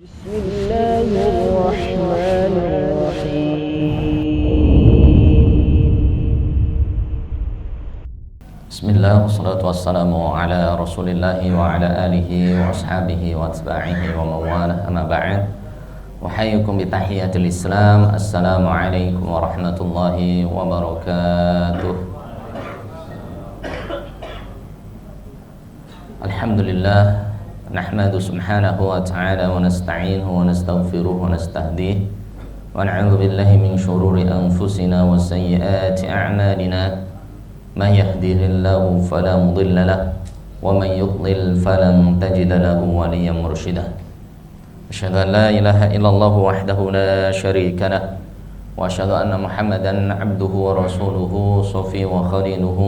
بسم الله الرحمن الرحيم بسم الله والصلاة والسلام على رسول الله وعلى آله وأصحابه وأتباعه ومن والاه أما بعد أحييكم بتحية الإسلام السلام عليكم ورحمة الله وبركاته. الحمد لله نحمد سبحانه وتعالى ونستعينه ونستغفره ونستهديه ونعوذ بالله من شرور أنفسنا وسيئات أعمالنا من يهده الله فلا مضل له ومن يضلل فلن تجد له وليا مرشدا. أشهد أن لا إله إلا الله وحده لا شريك له وأشهد أن محمدا عبده ورسوله صفيه وخليله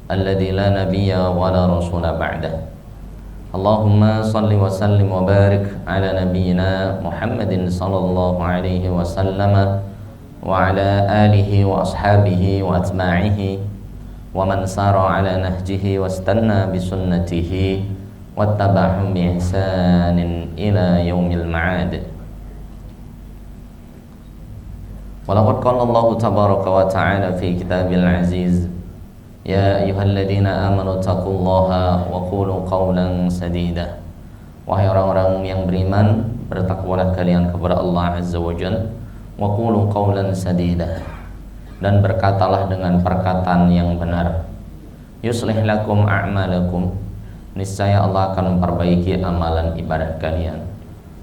الذي لا نبي ولا رسول بعده. اللهم صل وسلم وبارك على نبينا محمد صلى الله عليه وسلم وعلى آله وأصحابه وأتباعه ومن سار على نهجه واستنى بسنته واتبعهم بإحسان إلى يوم المعاد. ولقد قال الله تبارك وتعالى في كتابه العزيز يا أيها الذين آمنوا اتقوا الله وقولوا قولا سديدا. Wahai orang-orang yang beriman, bertakwalah kalian kepada Allah Azza wa Jalla, wa qulu qawlan sadida, dan berkatalah dengan perkataan yang benar. Yuslih lakum a'malakum, niscaya Allah akan memperbaiki amalan ibadah kalian.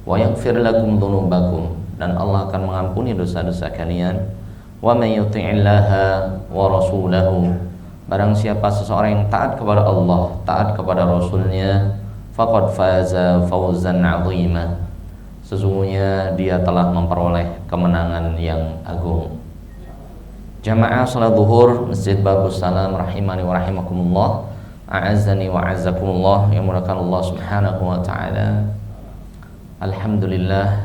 Wa yaghfir lakum dzunubakum, dan Allah akan mengampuni dosa-dosa kalian. Wa may yuti'illaha wa rasulahu, barang siapa seseorang yang taat kepada Allah, taat kepada Rasulnya, faqad faza fawzan 'azima, sesungguhnya dia telah memperoleh kemenangan yang agung. Jamaah salat zuhur Masjid Babus Salam rahimani wa rahimakumullah, a'azzani wa a'azzakumullah, yang mulakan Allah Subhanahu wa taala. Alhamdulillah,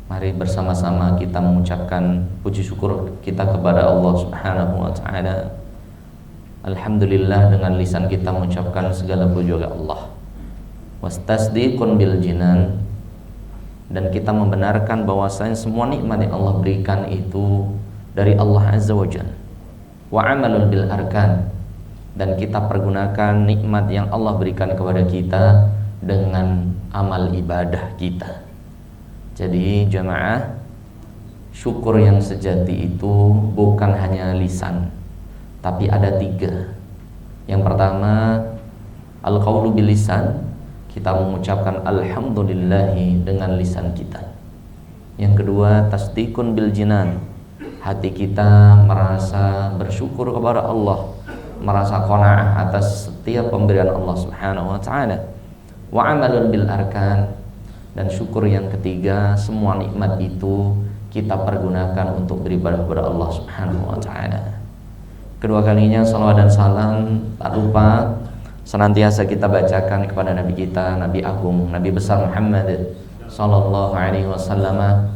mari bersama-sama kita mengucapkan puji syukur kita kepada Allah Subhanahu wa taala. Alhamdulillah, dengan lisan kita mengucapkan segala puji bagi Allah. Wastasdiqun bil jinan, dan kita membenarkan bahwasanya semua nikmat yang Allah berikan itu dari Allah Azza wa Jalla. Wa amalun bil arkan, dan kita pergunakan nikmat yang Allah berikan kepada kita dengan amal ibadah kita. Jadi jamaah, syukur yang sejati itu bukan hanya lisan, tapi ada tiga. Yang pertama, al-qawlu bil lisan, kita mengucapkan alhamdulillahi dengan lisan kita. Yang kedua, tasdiqun bil jinan, hati kita merasa bersyukur kepada Allah, merasa qanaah atas setiap pemberian Allah Subhanahu wa taala. Wa amalun bil arkan, dan syukur yang ketiga, semua nikmat itu kita pergunakan untuk beribadah kepada Allah Subhanahu wa taala. Kedua kalinya salawat dan salam tak lupa senantiasa kita bacakan kepada Nabi kita, Nabi Agung, Nabi besar Muhammad sallallahu alaihi wasallam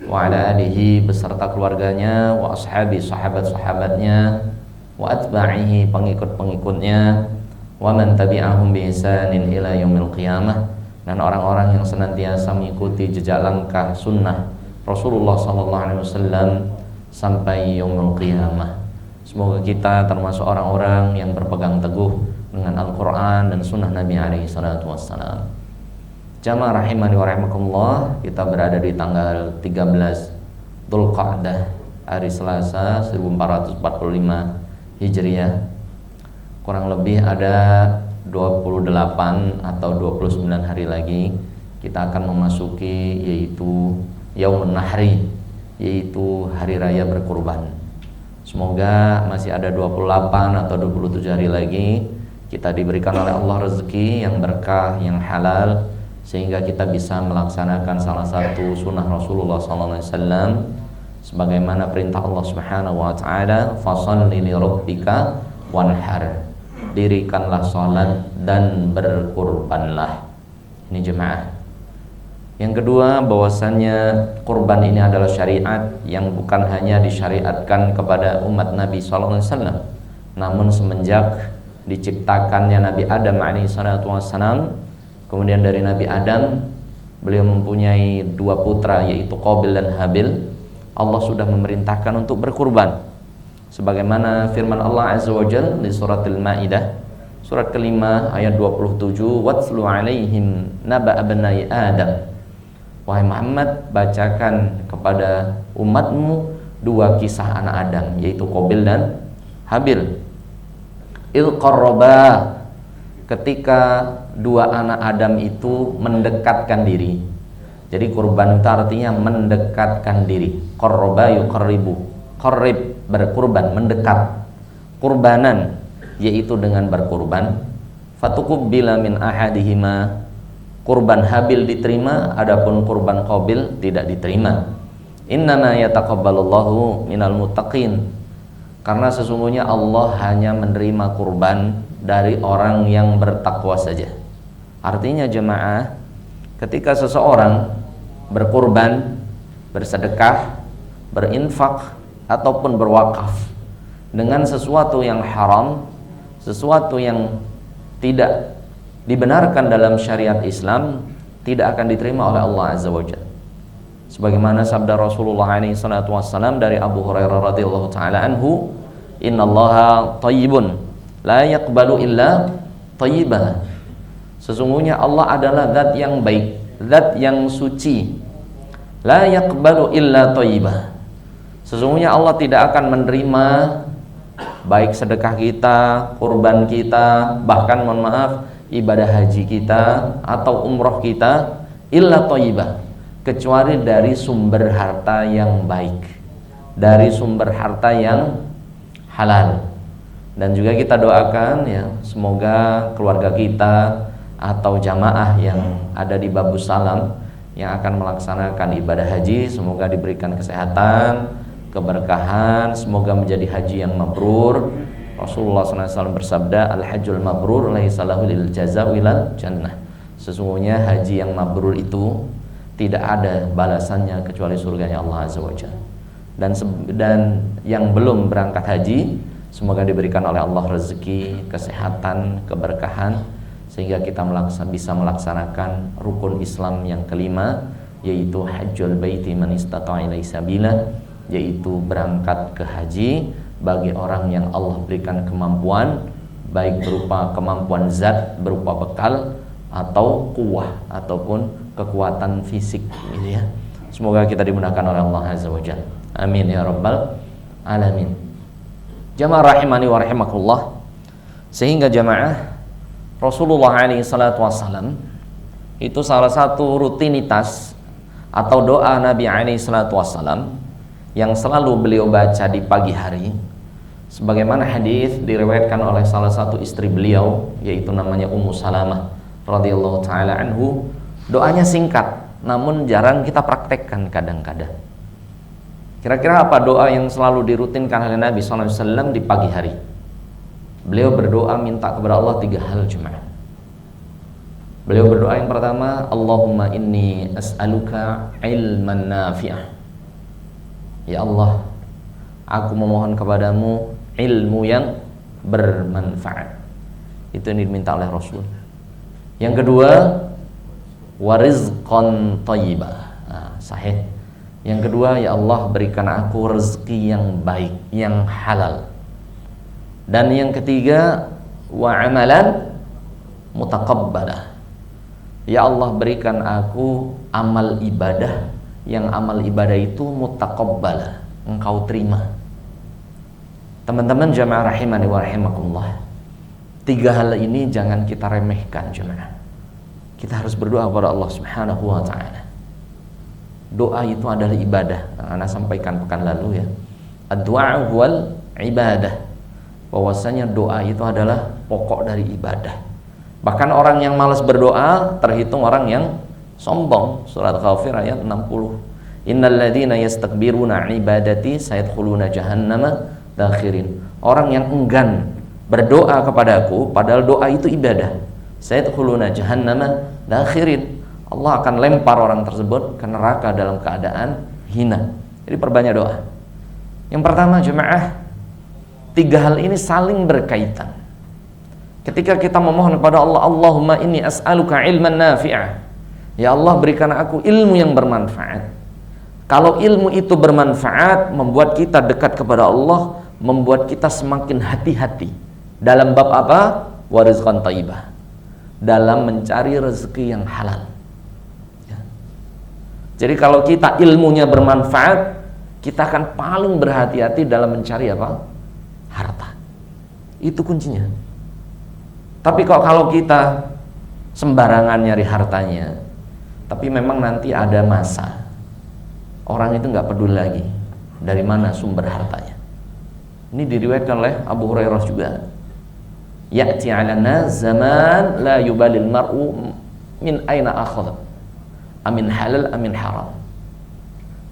wa ala alihi beserta keluarganya, wa ashabi sahabat-sahabatnya, wa atba'ihi pengikut-pengikutnya, wa man tabi'ahum bi ihsanin ila yaumil qiyamah, dan orang-orang yang senantiasa mengikuti jejak langkah sunnah Rasulullah sallallahu alaihi wasallam sampai yaumul qiyamah. Semoga kita termasuk orang-orang yang berpegang teguh dengan Al-Quran dan Sunnah Nabi alaihi salatu wassalam. Jamaah rahimani wa rahimakumullah, kita berada di tanggal 13 Dzulqa'dah, hari Selasa 1445 Hijriah. Kurang lebih ada 28 atau 29 hari lagi kita akan memasuki yaitu Yaumun Nahri, yaitu hari raya berkurban. Semoga masih ada 28 atau 27 hari lagi kita diberikan oleh Allah rezeki yang berkah, yang halal, sehingga kita bisa melaksanakan salah satu sunnah Rasulullah SAW sebagaimana perintah Allah Subhanahu wa taala, fasholli li rabbika wanhar, dirikanlah salat dan berkurbanlah. Ini jemaah. Yang kedua, bahwasannya kurban ini adalah syariat yang bukan hanya disyariatkan kepada umat Nabi SAW, namun semenjak diciptakannya Nabi Adam alaihi salatu wassalam, kemudian dari Nabi Adam beliau mempunyai 2 putra yaitu Qabil dan Habil. Allah sudah memerintahkan untuk berkurban sebagaimana firman Allah Azza wa Jalla di surat Al-Maidah surat kelima ayat 27, watslu alaihim naba abnai Adam. Wahai Muhammad, bacakan kepada umatmu 2 kisah anak Adam, yaitu Qabil dan Habil. Il qarraba, ketika 2 anak Adam itu mendekatkan diri. Jadi kurban itu artinya mendekatkan diri. Qarraba yuqarribu, qarrib berkurban, mendekat. Kurbanan yaitu dengan berkurban. Fatuqbila min ahadihima, kurban Habil diterima, adapun kurban Qabil tidak diterima. Innama yataqabbalullahu minal muttaqin, karena sesungguhnya Allah hanya menerima kurban dari orang yang bertakwa saja. Artinya jemaah, ketika seseorang berkurban, bersedekah, berinfak ataupun berwakaf dengan sesuatu yang haram, sesuatu yang tidak dibenarkan dalam syariat Islam, tidak akan diterima oleh Allah Azza wa Jalla. Sebagaimana sabda Rasulullah SAW dari Abu Hurairah radhiyallahu taala anhu, innallaha thayyibun la yaqbalu illa thayyiban. Sesungguhnya Allah adalah zat yang baik, zat yang suci. La yaqbalu illa thayyibah. Sesungguhnya Allah tidak akan menerima baik sedekah kita, kurban kita, bahkan mohon maaf ibadah haji kita atau umroh kita, illa thayyibah, kecuali dari sumber harta yang baik, dari sumber harta yang halal. Dan juga kita doakan ya, semoga keluarga kita atau jamaah yang ada di Babus Salam yang akan melaksanakan ibadah haji, semoga diberikan kesehatan, keberkahan, semoga menjadi haji yang mabrur. Rasulullah SAW bersabda, al-hajjul mabrur laisa lahu lil jazaa ilal jannah. Sesungguhnya haji yang mabrur itu tidak ada balasannya kecuali surganya Allah Azza wa Jalla. Dan yang belum berangkat haji, semoga diberikan oleh Allah rezeki, kesehatan, keberkahan, sehingga kita bisa melaksanakan rukun Islam yang kelima, yaitu hajjul baiti man istata'a ilaihi sabila, yaitu berangkat ke haji bagi orang yang Allah berikan kemampuan, baik berupa kemampuan zat, berupa bekal, atau kuwah ataupun kekuatan fisik gitu ya. Semoga kita dimudahkan oleh Allah Azza wa Jalla. Amin ya rabbal alamin. Jamaah rahimani wa rahimakumullah. Sehingga jamaah, Rasulullah SAW itu salah satu rutinitas atau doa Nabi SAW yang selalu beliau baca di pagi hari, sebagaimana hadis diriwayatkan oleh salah satu istri beliau, yaitu namanya Ummu Salamah radhiyallahu taala anhu. Doanya singkat, namun jarang kita praktekkan kadang-kadang. Kira-kira apa doa yang selalu dirutinkan oleh Nabi SAW di pagi hari? Beliau berdoa minta kepada Allah 3 hal jemaah. Beliau berdoa yang pertama, Allahumma inni as'aluka ilman nafi'ah. Ya Allah, aku memohon kepadamu ilmu yang bermanfaat. Itu yang diminta oleh Rasul. Yang kedua, warizqan thayyibah. Sahih. Yang kedua, ya Allah, berikan aku rezeki yang baik, yang halal. Dan yang ketiga, wa amalan mutaqabbalah. Ya Allah, berikan aku amal ibadah, yang amal ibadah itu mutaqabbalah, engkau terima. Teman-teman jamaah rahimani wa rahimakumullah, 3 hal ini jangan kita remehkan jemaah. Kita harus berdoa kepada Allah Subhanahu wa taala. Doa itu adalah ibadah. Ana sampaikan pekan lalu ya. Ad-du'a wal ibadah. Bahwasanya doa itu adalah pokok dari ibadah. Bahkan orang yang malas berdoa terhitung orang yang sombong. Surat Ghafir ayat 60. Innal ladzina yastakbiruna 'an ibadati sayadkhuluna jahannama dakhirin. Orang yang enggan berdoa kepadaku padahal doa itu ibadah, sayadkhuluna jahannama dakhirin. Allah akan lempar orang tersebut ke neraka dalam keadaan hina. Jadi perbanyak doa. Yang pertama jemaah, 3 hal ini saling berkaitan. Ketika kita memohon kepada Allah, Allahumma inni as'aluka ilman nafi'ah, Ya Allah, berikan aku ilmu yang bermanfaat. Kalau ilmu itu bermanfaat, membuat kita dekat kepada Allah, membuat kita semakin hati-hati dalam bab apa? Wa rizqan thayyibah, dalam mencari rezeki yang halal. Ya. Jadi kalau kita ilmunya bermanfaat, kita akan paling berhati-hati dalam mencari apa? Harta. Itu kuncinya. Tapi kalau kita sembarangan nyari hartanya, tapi memang nanti ada masa orang itu nggak peduli lagi dari mana sumber hartanya. Ini diriwayatkan oleh Abu Hurairah juga. Ya'ti 'alana zaman la yubalil mar'u min aina akhadha, amin halal amin haram.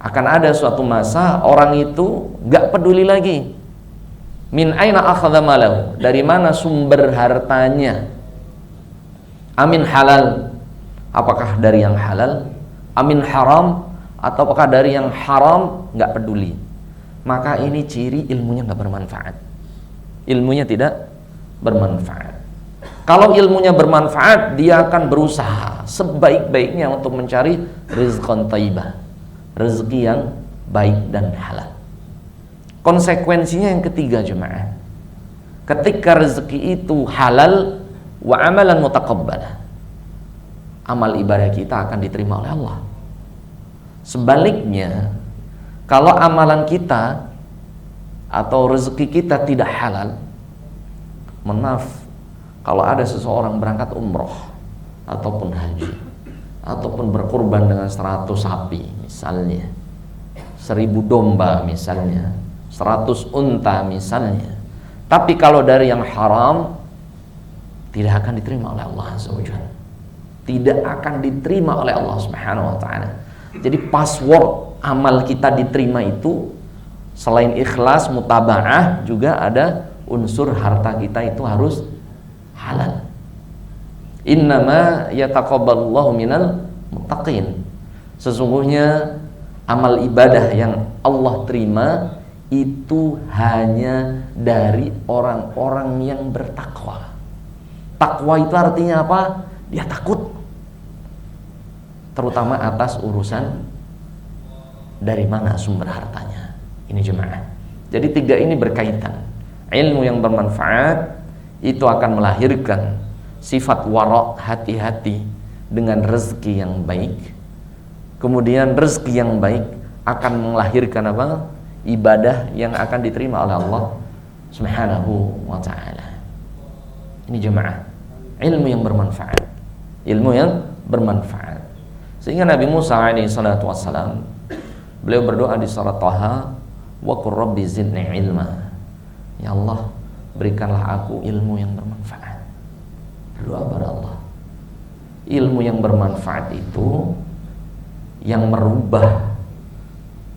Akan ada suatu masa orang itu nggak peduli lagi min aina akhadha malahu, dari mana sumber hartanya. Amin halal, apakah dari yang halal, amin haram, atau apakah dari yang haram, nggak peduli. Maka ini ciri ilmunya nggak bermanfaat. Ilmunya tidak bermanfaat. Kalau ilmunya bermanfaat, dia akan berusaha sebaik-baiknya untuk mencari rizqan thayyibah, rezeki yang baik dan halal. Konsekuensinya yang ketiga, jemaah, ketika rezeki itu halal, wa amalan mutaqabbalah, amal ibadah kita akan diterima oleh Allah. Sebaliknya, kalau amalan kita atau rezeki kita tidak halal, maaf, kalau ada seseorang berangkat umroh ataupun haji ataupun berkurban dengan 100 sapi misalnya, 1000 domba misalnya, 100 unta misalnya, tapi kalau dari yang haram, tidak akan diterima oleh Allah Azza wa Jalla. Tidak akan diterima oleh Allah Subhanahu wa ta'ala. Jadi password amal kita diterima itu selain ikhlas, mutaba'ah, juga ada unsur harta kita itu harus halal. Innama yataqabbalullahu minal muttaqin. Sesungguhnya amal ibadah yang Allah terima itu hanya dari orang-orang yang bertakwa. Takwa itu artinya apa? Dia takut, terutama atas urusan dari mana sumber hartanya. Ini jemaah. Jadi tiga ini berkaitan. Ilmu yang bermanfaat itu akan melahirkan sifat wara', hati-hati dengan rezeki yang baik. Kemudian rezeki yang baik akan melahirkan apa? Ibadah yang akan diterima oleh Allah Subhanahu wa ta'ala. Ini jemaah, ilmu yang bermanfaat, ilmu yang bermanfaat. Sehingga Nabi Musa alaihi salatu wassalam, beliau berdoa di surat Thaha, wa qur rabbi zidni ilma. Ya Allah, berikanlah aku ilmu yang bermanfaat. Berdoa kepada Allah. Ilmu yang bermanfaat itu yang merubah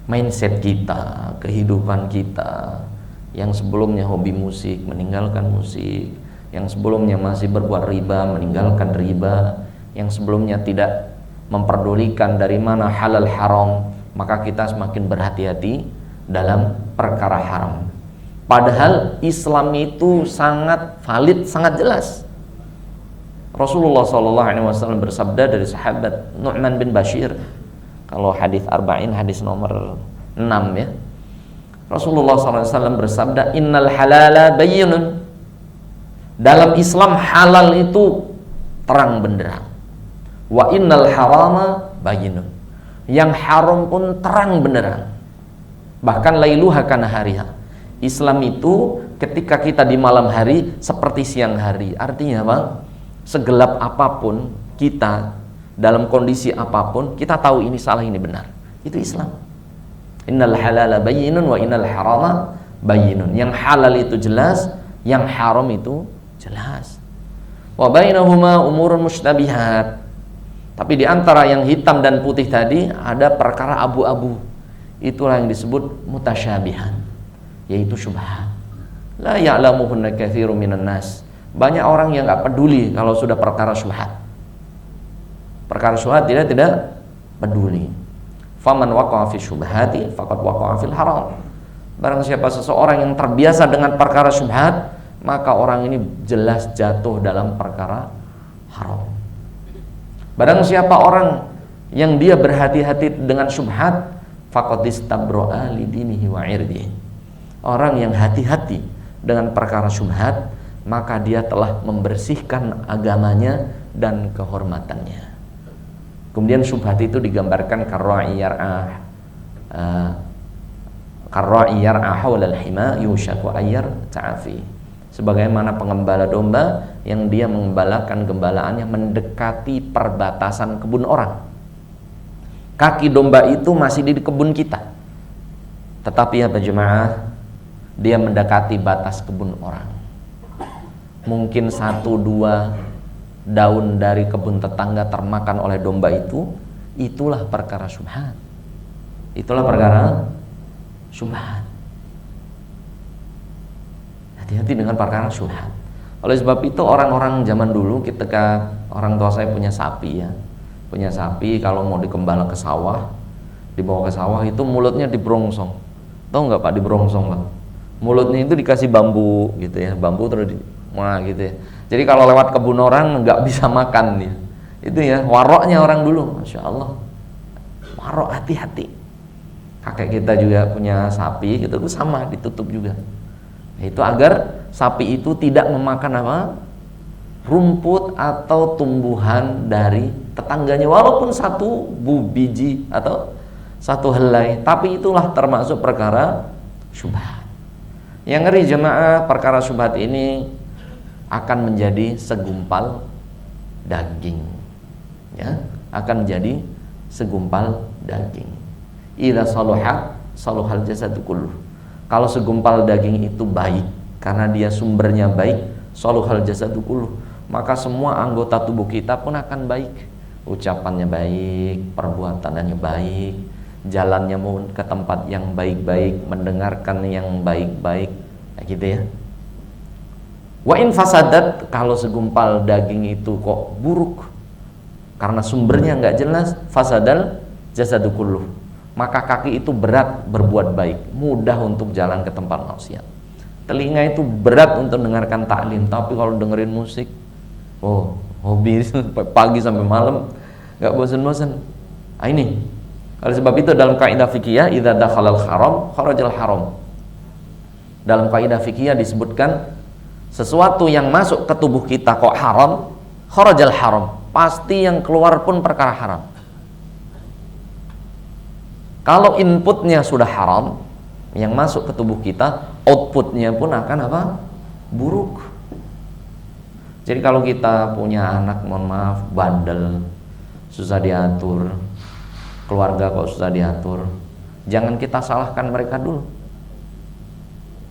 mindset kita, kehidupan kita. Yang sebelumnya hobi musik, meninggalkan musik. Yang sebelumnya masih berbuat riba, meninggalkan riba. Yang sebelumnya tidak memperdulikan dari mana halal haram, maka kita semakin berhati-hati dalam perkara haram. Padahal Islam itu sangat valid, sangat jelas. Rasulullah SAW bersabda dari sahabat Nu'man bin Bashir, kalau hadis arba'in, hadis nomor 6 ya, Rasulullah SAW bersabda, innal halala bayyinun. Dalam Islam halal itu terang benderang. Wa innal harama bayyinun. Yang haram pun terang benderang. Bahkan lailuha kanahariha. Islam itu ketika kita di malam hari seperti siang hari. Artinya apa? Segelap apapun kita, dalam kondisi apapun, kita tahu ini salah, ini benar. Itu Islam. Innal halala bayyinun wa innal harama bayyinun. Yang halal itu jelas, yang haram itu jelas. Wa bainahuma umurun mushtabihat. Tapi di antara yang hitam dan putih tadi ada perkara abu-abu. Itulah yang disebut mutasyabihan, yaitu syubhat. La ya'lamuhunna katsirun minan nas. Banyak orang yang enggak peduli kalau sudah perkara syubhat. Perkara syubhat dia tidak peduli. Faman waqa'a fi syubhati faqad waqa'a fil haram. Barang siapa seseorang yang terbiasa dengan perkara syubhat, maka orang ini jelas jatuh dalam perkara haram. Barang siapa orang yang dia berhati-hati dengan syubhat, faqad istabro'a lidinihi wa irdihi. Orang yang hati-hati dengan perkara syubhat, maka dia telah membersihkan agamanya dan kehormatannya. Kemudian syubhat itu digambarkan karra'i yar'a hawlal hima yushaku ayyar ta'afi. Sebagaimana pengembala domba yang dia mengembalakan gembalaannya mendekati perbatasan kebun orang. Kaki domba itu masih di kebun kita, tetapi ya jemaah, dia mendekati batas kebun orang. Mungkin 1-2 daun dari kebun tetangga termakan oleh domba itu, itulah perkara syubhat. Itulah perkara syubhat. Hati-hati dengan perkara syubhat. Oleh sebab itu orang-orang zaman dulu, ketika orang tua saya punya sapi ya, punya sapi, kalau mau dikembala ke sawah, dibawa ke sawah itu mulutnya dibrongsong. Tahu nggak Pak dibrongsong Pak? Mulutnya itu dikasih bambu gitu ya, bambu terus gitu ya. Jadi kalau lewat kebun orang nggak bisa makan dia. Itu ya waroknya orang dulu, masya Allah. Warok, hati-hati. Kakek kita juga punya sapi, gitu tuh sama ditutup juga. Itu agar sapi itu tidak memakan apa? Rumput atau tumbuhan dari tetangganya, walaupun satu biji atau satu helai, tapi itulah termasuk perkara syubhat. Yang ngeri jemaah, perkara syubhat ini akan menjadi segumpal daging, ya, akan menjadi segumpal daging. Idza saluha saluhal jasadu kulluh. Kalau segumpal daging itu baik, karena dia sumbernya baik, saluhal jasadu kulluh, maka semua anggota tubuh kita pun akan baik. Ucapannya baik, perbuatannya baik, jalannya mau ke tempat yang baik-baik, mendengarkan yang baik-baik, gitu ya. Wa in fasadat, kalau segumpal daging itu kok buruk, karena sumbernya nggak jelas, fasadal jasadu kulluh, maka kaki itu berat berbuat baik, mudah untuk jalan ke tempat maksiat. Telinga itu berat untuk dengarkan taklim, tapi kalau dengerin musik, hobi pagi sampai malam, nggak bosan-bosan. Ini, oleh sebab itu dalam kaidah fikih, idza dakhalal haram kharajal haram. Dalam kaidah fikih disebutkan sesuatu yang masuk ke tubuh kita kok haram, kharajal haram, pasti yang keluar pun perkara haram. Kalau inputnya sudah haram, yang masuk ke tubuh kita, outputnya pun akan apa? Buruk. Jadi kalau kita punya anak, mohon maaf, bandel, susah diatur, keluarga kok susah diatur, jangan kita salahkan mereka dulu.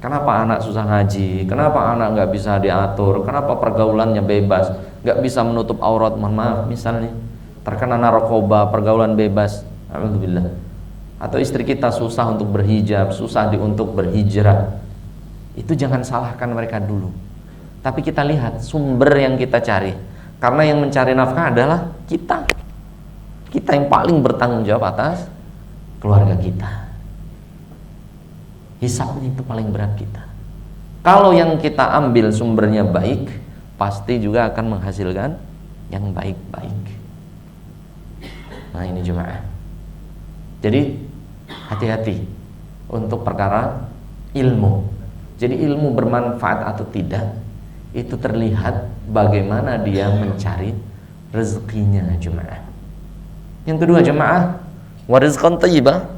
Kenapa anak susah ngaji? Kenapa anak nggak bisa diatur? Kenapa pergaulannya bebas? Nggak bisa menutup aurat, mohon maaf, misalnya terkena narkoba, pergaulan bebas, alhamdulillah. Atau istri kita susah untuk berhijab, susah untuk berhijrah, itu jangan salahkan mereka dulu. Tapi kita lihat sumber yang kita cari, karena yang mencari nafkah adalah kita. Kita yang paling bertanggung jawab atas keluarga kita. Hisabnya itu paling berat kita. Kalau yang kita ambil sumbernya baik, pasti juga akan menghasilkan yang baik-baik. Nah ini jemaah. Jadi hati-hati untuk perkara ilmu. Jadi ilmu bermanfaat atau tidak, itu terlihat bagaimana dia mencari rezekinya jemaah. Yang kedua jemaah, wa rizqan thayyibah.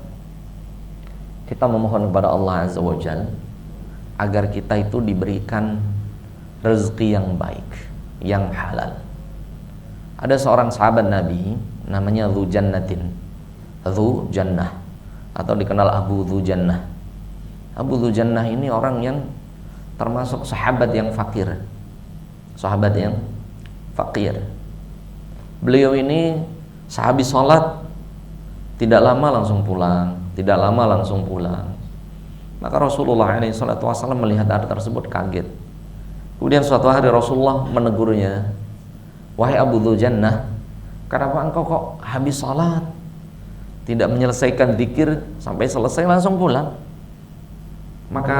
Kita memohon kepada Allah Azza wa Jalla agar kita itu diberikan rezeki yang baik, yang halal. Ada seorang sahabat Nabi namanya Dzu Jannah, atau dikenal Abu Dzu Jannah. Abu Dzu Jannah ini orang yang termasuk sahabat yang fakir. Sahabat yang fakir. Beliau ini sahabi sholat, tidak lama langsung pulang, tidak lama langsung pulang. Maka Rasulullah SAW melihat hal tersebut kaget. Kemudian suatu hari Rasulullah menegurnya, wahai Abu Dzu Jannah, kenapa engkau kok habis sholat tidak menyelesaikan zikir sampai selesai langsung pulang? Maka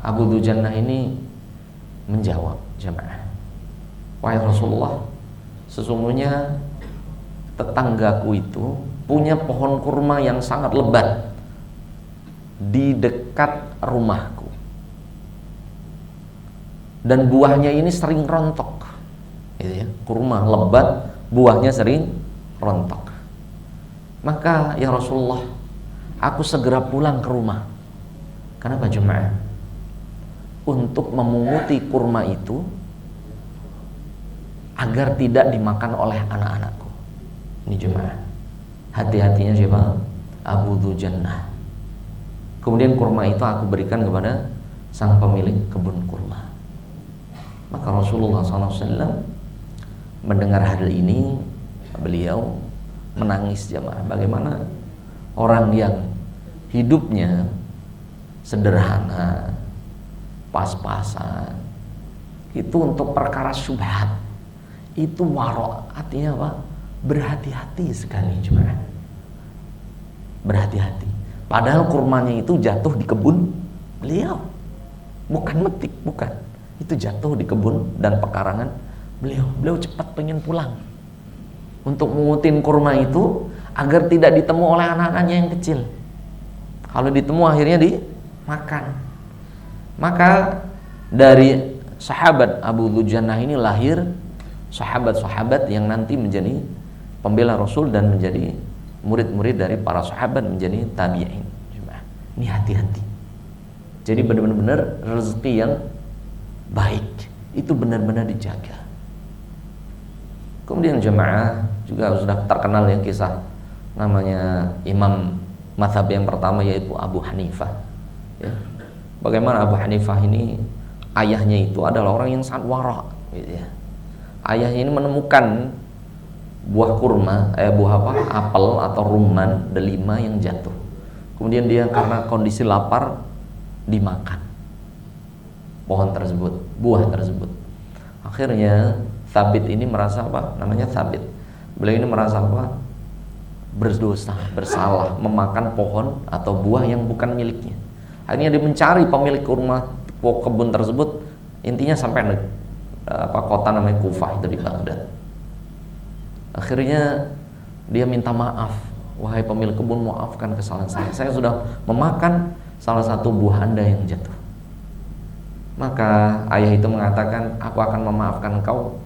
Abu Dzu Jannah ini menjawab, jemaah, wahai Rasulullah, sesungguhnya tetanggaku itu punya pohon kurma yang sangat lebat di dekat rumahku, dan buahnya ini sering rontok, gitu ya. Kurma lebat, buahnya sering rontok. Maka ya Rasulullah, aku segera pulang ke rumah. Kenapa jemaah? Untuk memunguti kurma itu agar tidak dimakan oleh anak-anakku. Ini jemaah, hati-hatinya siapa? Abu Dzujannah. Kemudian kurma itu aku berikan kepada sang pemilik kebun kurma. Maka Rasulullah SAW mendengar hal ini, beliau menangis jemaah. Bagaimana orang yang hidupnya sederhana, pas-pasan, itu untuk perkara syubhat, itu waro', artinya apa? Berhati-hati sekali jemaah. Berhati-hati. Padahal kurmanya itu jatuh di kebun beliau, bukan metik, bukan. Itu jatuh di kebun dan pekarangan beliau. Beliau cepat pengen pulang untuk mengutin kurma itu agar tidak ditemu oleh anak-anaknya yang kecil. Kalau ditemu akhirnya dimakan. Maka dari sahabat Abu Dzujannah ini lahir sahabat-sahabat yang nanti menjadi pembela Rasul dan menjadi murid-murid dari para sahabat, menjadi tabi'in. Ini hati-hati. Jadi benar-benar rezeki yang baik itu benar-benar dijaga. Kemudian jemaah juga sudah terkenal yang kisah namanya imam mazhab yang pertama, yaitu Abu Hanifah, ya. Bagaimana Abu Hanifah ini, ayahnya itu adalah orang yang sangat wara', gitu ya. Ayahnya ini menemukan buah kurma, apel atau rumman delima yang jatuh. Kemudian dia karena kondisi lapar dimakan pohon tersebut, buah tersebut. Akhirnya Thabit ini merasa apa? Namanya Thabit. Beliau ini merasa apa? Berdosa, bersalah memakan pohon atau buah yang bukan miliknya. Akhirnya dia mencari pemilik kurma kebun tersebut. Intinya sampai kota namanya Kufah itu di Baghdad. Akhirnya dia minta maaf, wahai pemilik kebun, maafkan kesalahan saya. Saya sudah memakan salah satu buah Anda yang jatuh. Maka ayah itu mengatakan, aku akan memaafkan engkau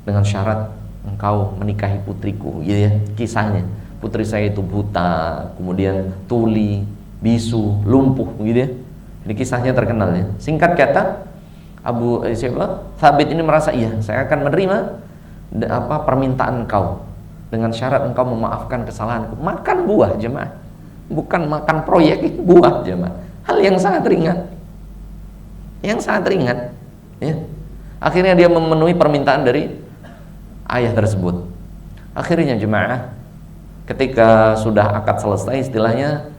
dengan syarat engkau menikahi putriku, gitu ya. Kisahnya, putri saya itu buta, kemudian tuli, bisu, lumpuh, gitu ya. Ini kisahnya terkenal ya. Singkat kata, Thabit ini merasa, iya, saya akan menerima permintaan engkau dengan syarat engkau memaafkan kesalahanku. Makan buah jemaah, bukan makan proyek, buah jemaah. Hal yang sangat ringan, ya. Akhirnya dia memenuhi permintaan dari ayah tersebut. Akhirnya jemaah, ketika sudah akad selesai istilahnya,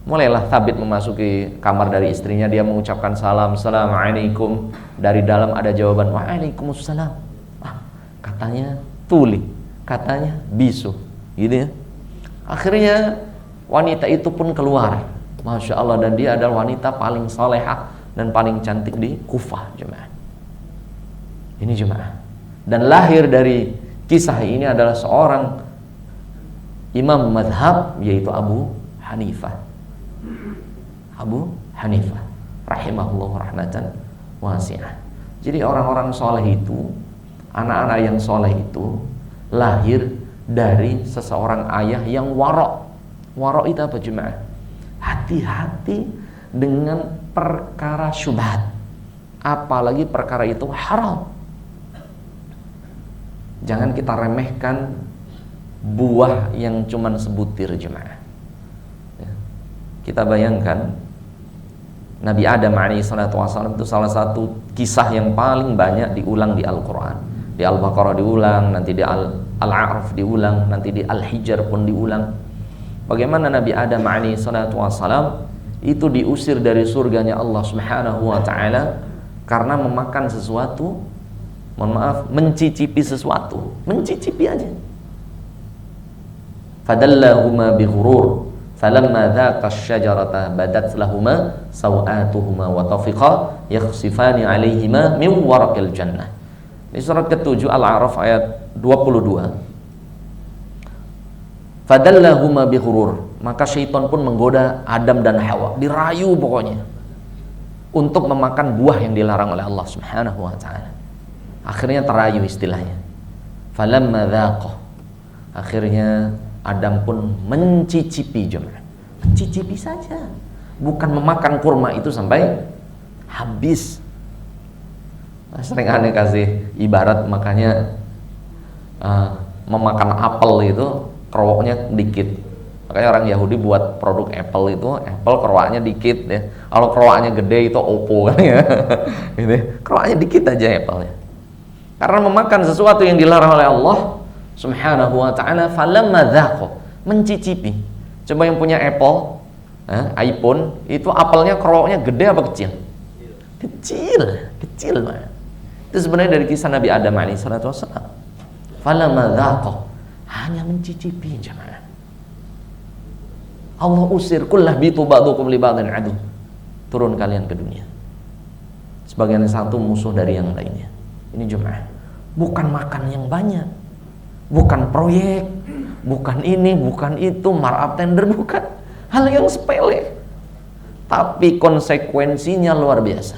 mulailah Thabit memasuki kamar dari istrinya. Dia mengucapkan salam, assalamualaikum. Dari dalam ada jawaban, waalaikumsalam. Katanya tuli, katanya bisu, gitu ya. Akhirnya wanita itu pun keluar, Masya Allah, dan dia adalah wanita paling salehah dan paling cantik di Kufah jemaah. Ini jemaah. Dan lahir dari kisah ini adalah seorang imam madhab, yaitu Abu Hanifah. Abu Hanifah rahimahullah rahmatan wasi'ah. Jadi orang-orang soleh itu, anak-anak yang soleh itu lahir dari seseorang ayah yang wara'. Wara' itu apa jemaah? Hati-hati dengan perkara syubhat, apalagi perkara itu haram. Jangan kita remehkan buah yang cuman sebutir jemaah. Ya. Kita bayangkan Nabi Adam alaihissalam itu salah satu kisah yang paling banyak diulang di Al-Quran. Di Al-Baqarah diulang, nanti di Al-A'raf diulang, nanti di Al-Hijr pun diulang. Bagaimana Nabi Adam alaihissalam itu diusir dari surganya Allah subhanahu wa ta'ala karena memakan sesuatu, mohon maaf, mencicipi sesuatu, mencicipi aja. Fadallahuma bighurur falamma dhaqa asy-syajarata badat lahuma sawatuhuma wa tafiqa yakhsifani 'alaihima min waraqil jannah. Di surat ke-7 Al-A'raf ayat 22. Fadallahuma bighurur, maka syaitan pun menggoda Adam dan Hawa, dirayu pokoknya untuk memakan buah yang dilarang oleh Allah Subhanahu wa taala. Akhirnya terayu istilahnya. Falamma dzaqah, akhirnya Adam pun mencicipi, jemaah. Mencicipi saja, bukan memakan kurma itu sampai habis. Sering aneh kasih ibarat, makanya memakan apel itu kerowoknya dikit. Makanya orang Yahudi buat produk Apple itu, Apple kerowaknya dikit ya. Kalau kerowaknya gede itu Oppo kan ya. Gitu. Kerowaknya dikit aja Apple ya. Karena memakan sesuatu yang dilarang oleh Allah Subhanahu wa taala, falamma dzaqo, mencicipi. Coba yang punya Apple, iPhone, itu apelnya kerowaknya gede apa kecil? Kecil banget. Itu sebenarnya dari kisah Nabi Adam alaihissalatu wassalam. Falamma dzaqo, hanya mencicipi, jemaah. Allah usir, kullah bitu ba'dukum li ba'din adu. Turun kalian ke dunia. Sebagian satu musuh dari yang lainnya. Ini jemaah. Bukan makan yang banyak. Bukan proyek, bukan ini, bukan itu, markup tender, bukan. Hal yang sepele. Tapi konsekuensinya luar biasa.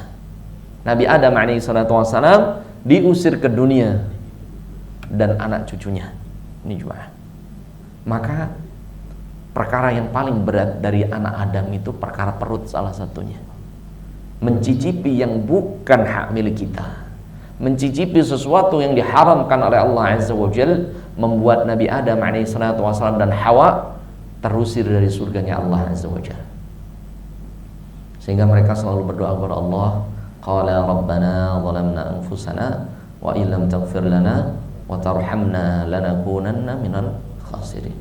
Nabi Adam alaihissalam diusir ke dunia dan anak cucunya. Ini jemaah. Maka perkara yang paling berat dari anak Adam itu perkara perut salah satunya. Mencicipi yang bukan hak milik kita. Mencicipi sesuatu yang diharamkan oleh Allah Azza wa Jalla, membuat Nabi Adam alaihissalam dan Hawa terusir dari surganya Allah Azza wa Jalla. Sehingga mereka selalu berdoa kepada Allah, qala rabbana zalamna anfusana wa illam taghfir lana wa tarhamna lanakunanna minal khasirin.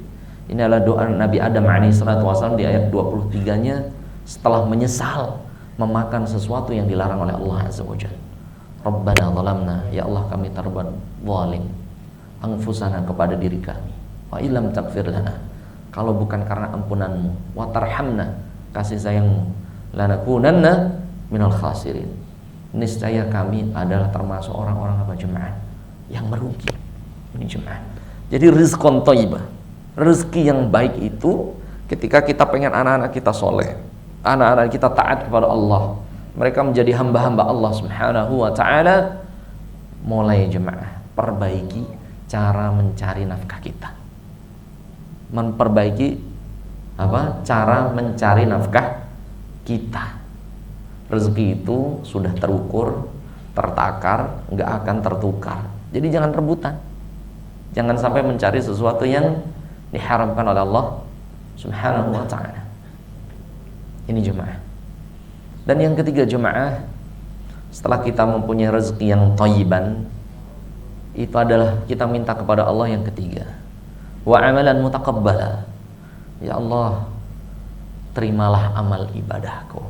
Ini adalah doa Nabi Adam alaihissalam di ayat 23-nya setelah menyesal memakan sesuatu yang dilarang oleh Allah Azza wa Jalla. Rabbana zalamna, ya Allah kami terbuat zalim, anfusana kepada diri kami, wa illam taghfir lana, kalau bukan karena ampunanmu, wa tarhamna, kasih sayangmu, lanakunanna minal khasirin, niscaya kami adalah termasuk orang-orang apa jemaah yang merugi. Ini jemaah. Jadi rizqon thayyibah, rezeki yang baik itu ketika kita pengen anak-anak kita soleh, anak-anak kita taat kepada Allah, mereka menjadi hamba-hamba Allah Subhanahu wa ta'ala. Mulai jemaah perbaiki cara mencari nafkah kita, memperbaiki cara mencari nafkah kita. Rezeki itu sudah terukur, tertakar, nggak akan tertukar. Jadi jangan rebutan, jangan sampai mencari sesuatu yang diharamkan oleh Allah Subhanahu wa ta'ala. Ini jemaah. Dan yang ketiga jemaah, setelah kita mempunyai rezeki yang thayyiban, itu adalah kita minta kepada Allah yang ketiga, wa amalan mutaqabbala, ya Allah terimalah amal ibadahku.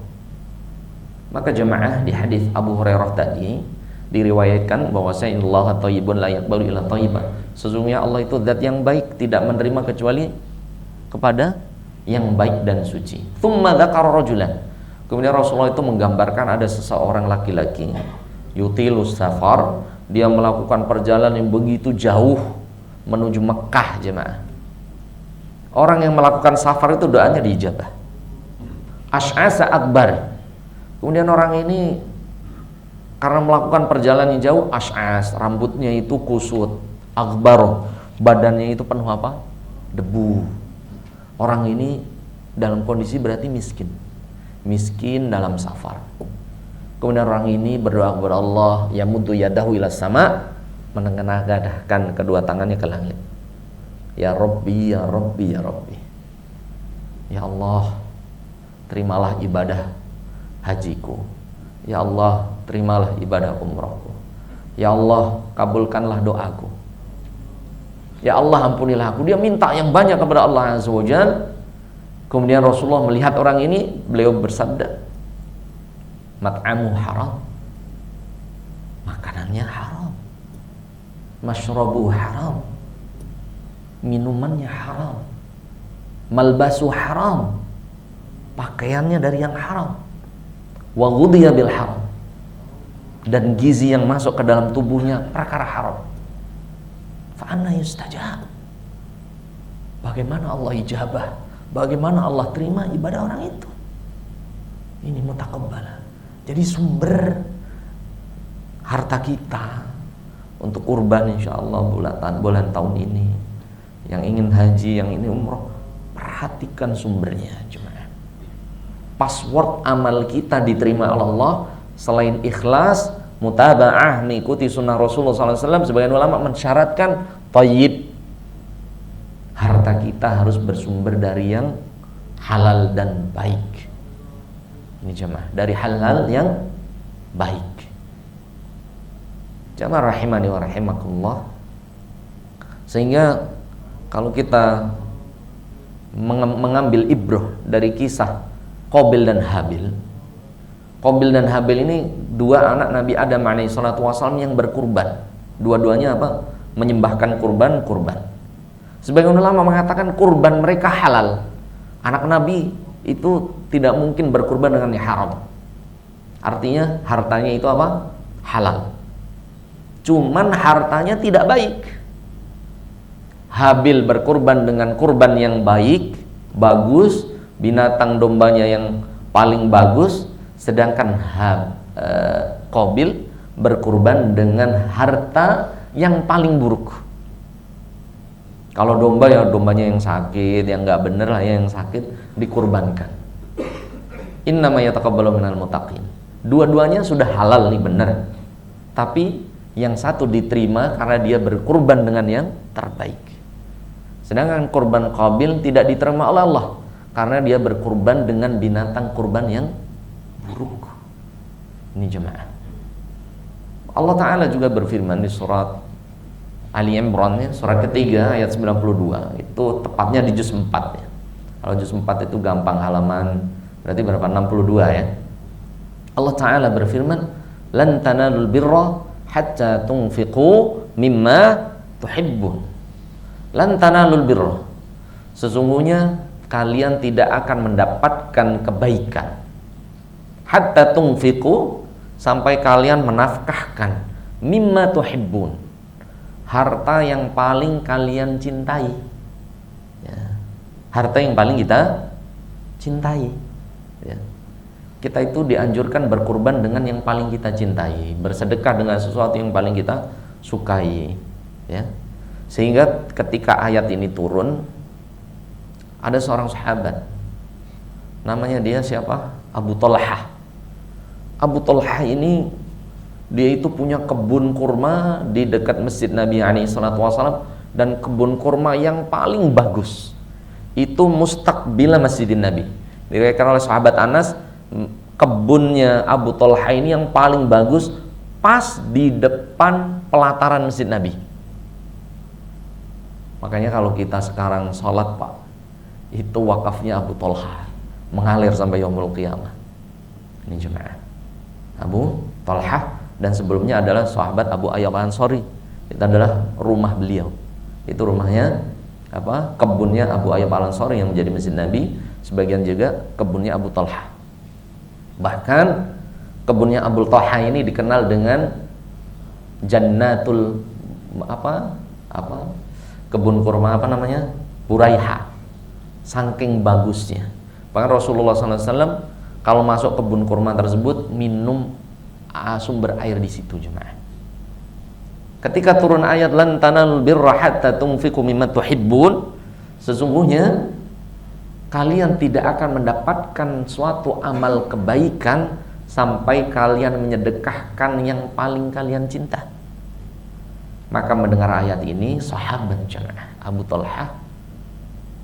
Maka jemaah, di hadis Abu Hurairah tadi diriwayatkan bahwasanya innallaha thayyibun la yaqbalu illa thayyiban, sesungguhnya Allah itu zat yang baik, tidak menerima kecuali kepada yang baik dan suci. Tsumma dzakara rajulan, kemudian Rasulullah itu menggambarkan ada seseorang laki-laki, yutilus safar, dia melakukan perjalanan yang begitu jauh menuju Mekah jemaah. Orang yang melakukan safar itu doanya diijabah. Ash'asa akbar. Kemudian orang ini karena melakukan perjalanan yang jauh, ash'as, rambutnya itu kusut, akbar, badannya itu penuh apa? Debu. Orang ini dalam kondisi berarti miskin dalam safar. Kemudian orang ini berdoa kepada Allah, ya muddu yadahu ila sama, menengadahkan kedua tangannya ke langit. Ya Rabbi, ya Rabbi, ya Rabbi. Ya Allah, terimalah ibadah hajiku. Ya Allah, terimalah ibadah umrahku. Ya Allah, kabulkanlah doaku. Ya Allah, ampunilah aku. Dia minta yang banyak kepada Allah Azza wa Jalla. Kemudian Rasulullah melihat orang ini, beliau bersabda, mat'amu haram, makanannya haram, mashrabu haram, minumannya haram, malbasu haram, pakaiannya dari yang haram, wa ghudhiya bil haram, dan gizi yang masuk ke dalam tubuhnya perkara haram. Fa anna yustajab, bagaimana Allah ijabah, bagaimana Allah terima ibadah orang itu. Ini mutaqabbal. Jadi sumber harta kita untuk kurban insyaallah bulan tahun ini, yang ingin haji, yang ini umroh, perhatikan sumbernya jemaah. Password amal kita diterima oleh Allah selain ikhlas, mutaba'ah, mengikuti sunnah Rasulullah SAW. Sebagian ulama mensyaratkan thayyib, harta kita harus bersumber dari yang halal dan baik. Ini jemaah, dari halal yang baik. Jemaah rahimani wa rahimakumullah. Sehingga kalau kita mengambil ibrah dari kisah Qabil dan Habil. Qabil dan Habil ini dua anak Nabi Adam alaihi salatu wasallam yang berkurban. Dua-duanya apa? Menyembahkan kurban. Sebagian ulama mengatakan kurban mereka halal. Anak Nabi itu tidak mungkin berkurban dengan yang haram. Artinya hartanya itu apa? Halal. Cuman hartanya tidak baik. Habil berkurban dengan kurban yang baik, bagus, binatang dombanya yang paling bagus, sedangkan Qabil berkurban dengan harta yang paling buruk. Kalau domba ya dombanya yang sakit, yang nggak bener lah ya, yang sakit dikurbankan. Innama yataqabbalu minal muttaqin. Dua-duanya sudah halal nih, bener. Tapi yang satu diterima karena dia berkurban dengan yang terbaik. Sedangkan kurban Qabil tidak diterima oleh Allah karena dia berkurban dengan binatang kurban yang buruk. Ini jemaah. Allah Ta'ala juga berfirman di surat Ali Imran, surat ketiga ayat 92. Itu tepatnya di juz 4 ya. Kalau juz 4 itu gampang halaman, berarti berapa? 62 ya. Allah Ta'ala berfirman, lan tanalul birra hatta tunfiqu mimma tuhibbun. Lan tanalul birra, sesungguhnya kalian tidak akan mendapatkan kebaikan hatta tunfiqu, sampai kalian menafkahkan mimma tuhibbun, harta yang paling kalian cintai ya. Harta yang paling kita cintai ya. Kita itu dianjurkan berkurban dengan yang paling kita cintai, bersedekah dengan sesuatu yang paling kita sukai ya. Sehingga ketika ayat ini turun, ada seorang sahabat, namanya dia siapa? Abu Talhah. Abu Talhah ini dia itu punya kebun kurma di dekat masjid Nabi SAW, dan kebun kurma yang paling bagus itu mustaqbil Masjidin Nabi. Diriwayatkan oleh sahabat Anas, kebunnya Abu Talhah ini yang paling bagus pas di depan pelataran Masjid Nabi. Makanya kalau kita sekarang sholat Pak, itu wakafnya Abu Talhah, mengalir sampai yaumul qiyamah. Ini jemaah, Abu Talhah, dan sebelumnya adalah sahabat Abu Ayyub Al-Ansari. Itu adalah rumah beliau. Itu rumahnya apa? Kebunnya Abu Ayyub Al-Ansari yang menjadi masjid Nabi. Sebagian juga kebunnya Abu Talhah. Bahkan kebunnya Abu Talhah ini dikenal dengan Jannatul kebun kurma namanya? Buraiha. Saking bagusnya. Bahkan Rasulullah SAW kalau masuk kebun kurma tersebut minum sumber air di situ jemaah. Ketika turun ayat lan tanalul birra hatta tunfiqu mimma tuhibbun, sesungguhnya kalian tidak akan mendapatkan suatu amal kebaikan sampai kalian menyedekahkan yang paling kalian cinta. Maka mendengar ayat ini, sahabat jemaah Abu Talhah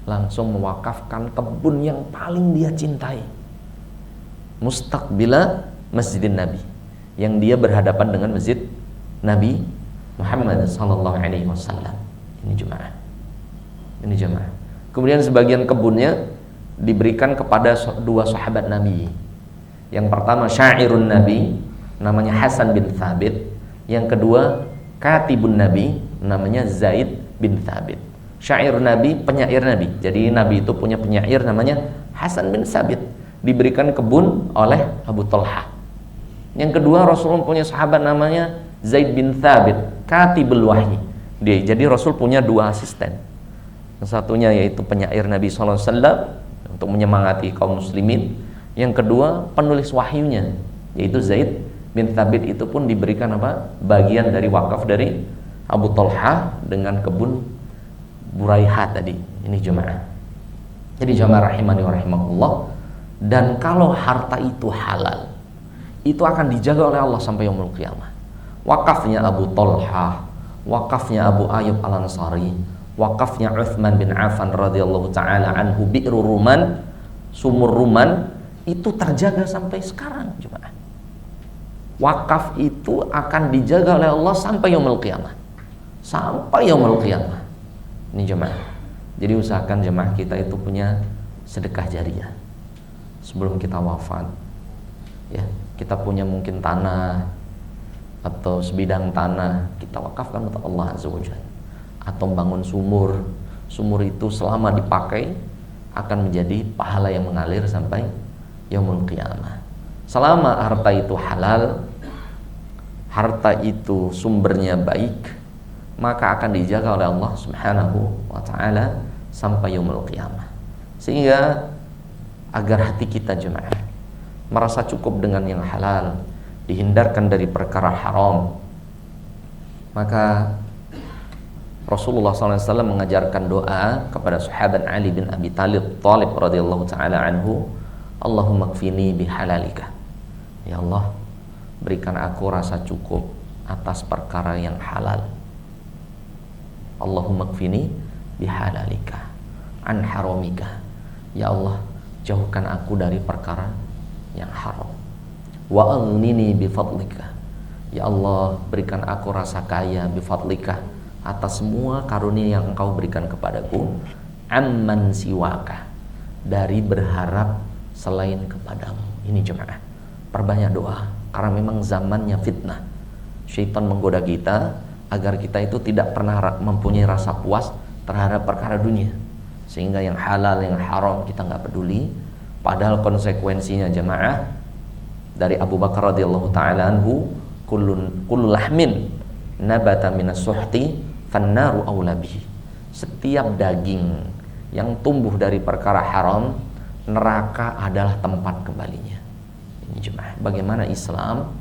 langsung mewakafkan kebun yang paling dia cintai, mustaqbila Masjidin Nabi, yang dia berhadapan dengan masjid Nabi Muhammad sallallahu alaihi wasallam. Ini jemaah. Kemudian sebagian kebunnya diberikan kepada dua sahabat Nabi. Yang pertama syairun Nabi, namanya Hasan bin Thabit. Yang kedua katibun Nabi, namanya Zaid bin Thabit. Syair Nabi, penyair Nabi. Jadi Nabi itu punya penyair namanya Hasan bin Thabit, diberikan kebun oleh Abu Talhah. Yang kedua, Rasulullah punya sahabat namanya Zaid bin Thabit, katibul wahyi. Jadi Rasul punya dua asisten. Yang satunya yaitu penyair Nabi SAW untuk menyemangati kaum muslimin. Yang kedua penulis wahyunya yaitu Zaid bin Thabit, itu pun diberikan apa? Bagian dari wakaf dari Abu Talha dengan kebun Buraiha tadi. Ini jemaah. Jadi jemaah rahimani wa rahimakumullah. Dan kalau harta itu halal, itu akan dijaga oleh Allah sampai yaumul qiyamah. Wakafnya Abu Talha, wakafnya Abu Ayyub Al-Ansari, wakafnya Utsman bin Affan radhiyallahu taala anhu, Bi'ru Ruman, sumur Ruman, itu terjaga sampai sekarang jemaah. Wakaf itu akan dijaga oleh Allah sampai yaumul qiyamah. Sampai yaumul qiyamah. Ini jemaah. Jadi usahakan jemaah kita itu punya sedekah jariyah sebelum kita wafat. Ya, kita punya mungkin tanah atau sebidang tanah, kita wakafkan untuk Allah Azza wa Jalla. Atau bangun sumur. Sumur itu selama dipakai akan menjadi pahala yang mengalir sampai yaumul qiyamah. Selama harta itu halal, harta itu sumbernya baik, maka akan dijaga oleh Allah Subhanahu wa taala sampai yaumul qiyamah. Sehingga agar hati kita jemaah merasa cukup dengan yang halal, dihindarkan dari perkara haram, maka Rasulullah SAW mengajarkan doa kepada sahabat Ali bin Abi Talib radhiyallahu taala anhu, Allahumma kfini bihalalika. Ya Allah, berikan aku rasa cukup atas perkara yang halal. Allahumma kfini bihalalika an haramika. Ya Allah, jauhkan aku dari perkara yang haram. Wa aghnini bifadlika. Ya Allah, berikan aku rasa kaya bifadlika atas semua karunia yang Engkau berikan kepadaku. Amman siwaka, dari berharap selain kepadamu. Ini jemaah, perbanyak doa, karena memang zamannya fitnah. Syaitan menggoda kita agar kita itu tidak pernah mempunyai rasa puas terhadap perkara dunia, sehingga yang halal yang haram kita nggak peduli. Padahal konsekuensinya jemaah, dari Abu Bakar radhiyallahu taala anhu, kullu lahmin nabata minas suhti fannaru aula bihi. Setiap daging yang tumbuh dari perkara haram, neraka adalah tempat kembalinya. Ini jemaah, bagaimana Islam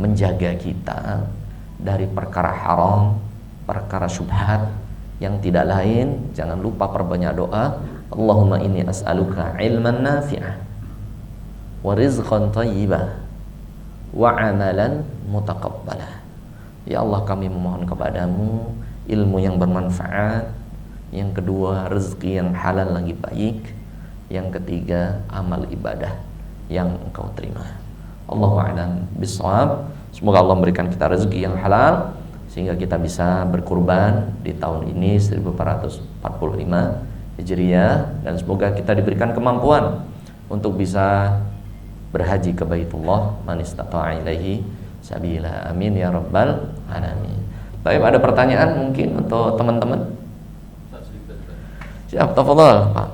menjaga kita dari perkara haram, perkara syubhat yang tidak lain. Jangan lupa perbanyak doa. Allahumma inni as'aluka ilman nafi'ah wa rizqan thayyibah wa amalan mutaqabbalah. Ya Allah, kami memohon kepadamu ilmu yang bermanfaat, yang kedua rezeki yang halal lagi baik, yang ketiga amal ibadah yang Engkau terima. Allahu a'lam bishawab. Semoga Allah memberikan kita rezeki yang halal sehingga kita bisa berkurban di tahun ini 1445 Hijriah, dan semoga kita diberikan kemampuan untuk bisa berhaji ke Baitullah man istata'a ilaihi sabila. Amin ya rabbal alamin. Baik, ada pertanyaan mungkin untuk teman-teman? Siap, tafadhal Pak.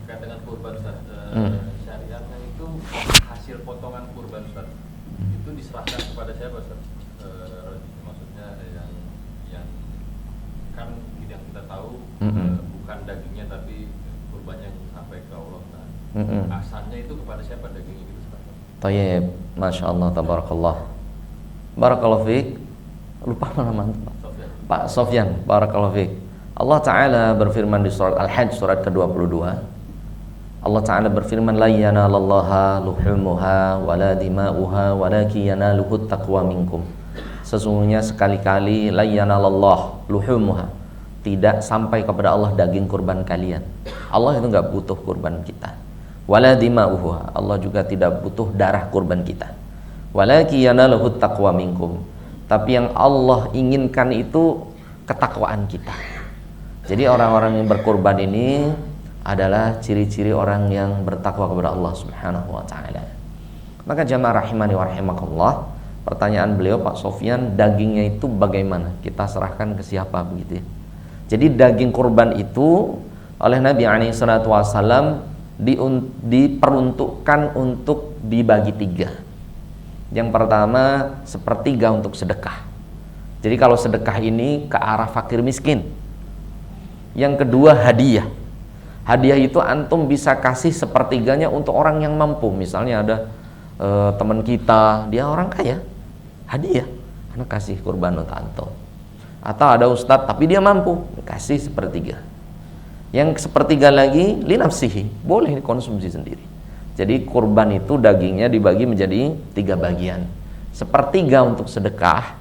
Terkait dengan kurban Ustaz, syariatnya itu hasil potongan kurban Ustaz, itu diserahkan kepada siapa Ustaz? Maksudnya yang kan yang kita tahu bukan dagingnya tapi kurbannya yang sampai ke Allah. Asalnya itu kepada siapa dagingnya gitu Ustaz? Tayyib, Masya Allah, tabarakallah. Barakallahu fiik. Lupa nama Pak Sofyan. Barakallahu fiik. Allah Ta'ala berfirman di surat Al-Hajj surat ke-22. Allah Ta'ala berfirman, la yanalallaha luhumuha wala dima'uha walakin yanaluhut taqwa minkum. Sesungguhnya sekali-kali la yanalallah luhumuha, tidak sampai kepada Allah daging kurban kalian. Allah itu enggak butuh kurban kita. Wala dima'uha, Allah juga tidak butuh darah kurban kita. Walakin yanaluhut taqwa minkum. Tapi yang Allah inginkan itu ketakwaan kita. Jadi orang-orang yang berkurban ini adalah ciri-ciri orang yang bertakwa kepada Allah Subhanahu wa taala. Maka jamaah rahimani wa rahimakumullah, pertanyaan beliau Pak Sofyan, dagingnya itu bagaimana? Kita serahkan ke siapa begitu ya? Jadi daging kurban itu oleh Nabi SAW diperuntukkan untuk dibagi tiga. Yang pertama, sepertiga untuk sedekah. Jadi kalau sedekah ini ke arah fakir miskin, Yang kedua hadiah. Hadiah itu antum bisa kasih sepertiganya untuk orang yang mampu. Misalnya ada teman kita, dia orang kaya, hadiah, anak kasih kurban untuk antum. Atau ada ustadz tapi dia mampu, kasih sepertiga. Yang sepertiga lagi linafsihi, boleh dikonsumsi sendiri. Jadi kurban itu dagingnya dibagi menjadi 3 bagian. Sepertiga untuk sedekah,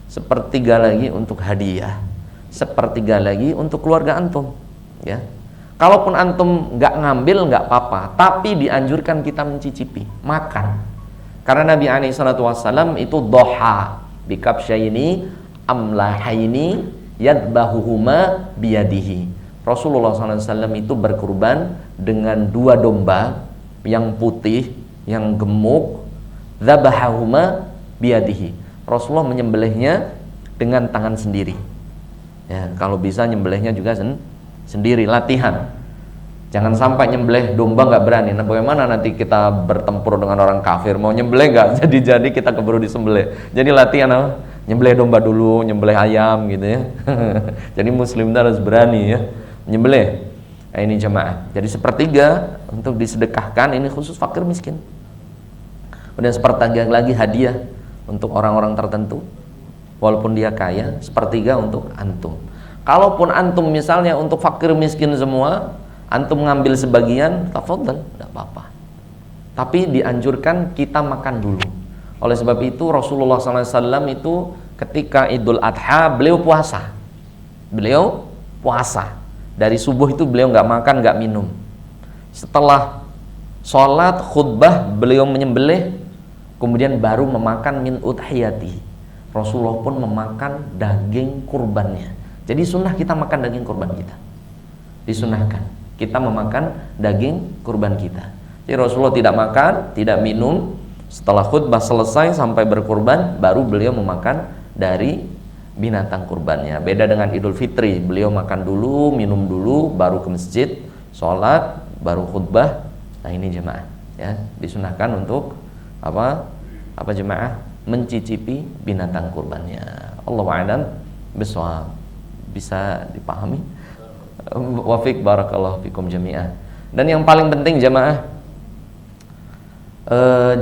sepertiga lagi untuk hadiah, sepertiga lagi untuk keluarga antum, ya. Kalaupun antum nggak ngambil nggak apa-apa, tapi dianjurkan kita mencicipi, makan. Karena Nabi SAW itu doha bikabsyaini amlahaini yadbahuhuma biyadihi. Rasulullah SAW itu berkurban dengan 2 domba yang putih, yang gemuk, dzabahahuma biyadihi. Rasulullah menyembelihnya dengan tangan sendiri. Ya, kalau bisa nyembelihnya juga sendiri, latihan. Jangan sampai nyembelih domba nggak berani. Nah, bagaimana nanti kita bertempur dengan orang kafir, mau nyembelih nggak jadi kita keburu disembelih. Jadi latihan apa? Nyembelih domba dulu, nyembelih ayam gitu ya. Jadi muslim harus berani ya nyembelih. Nah, ini jemaah. Jadi sepertiga untuk disedekahkan, ini khusus fakir miskin. Kemudian sepertiga lagi hadiah untuk orang-orang tertentu, walaupun dia kaya. Sepertiga untuk antum. Kalaupun antum misalnya untuk fakir miskin semua, antum ngambil sebagian, tafadhal, tidak apa-apa. Tapi dianjurkan kita makan dulu. Oleh sebab itu Rasulullah SAW itu ketika Idul Adha beliau puasa. Beliau puasa. Dari subuh itu beliau nggak makan, nggak minum. Setelah sholat khutbah beliau menyembelih, kemudian baru memakan min udhiyati. Rasulullah pun memakan daging kurbannya. Jadi sunnah kita makan daging kurban kita. Disunahkan kita memakan daging kurban kita. Jadi Rasulullah tidak makan, tidak minum. Setelah khutbah selesai sampai berkurban, baru beliau memakan dari binatang kurbannya. Beda dengan Idul Fitri, beliau makan dulu, minum dulu, baru ke masjid, sholat, baru khutbah. Nah ini jemaah, ya disunahkan untuk apa jemaah mencicipi binatang kurbannya. Allahu a'lam bishawab. Bisa dipahami? Wafiq barakallahu fikum jami'ah. Dan yang paling penting jemaah,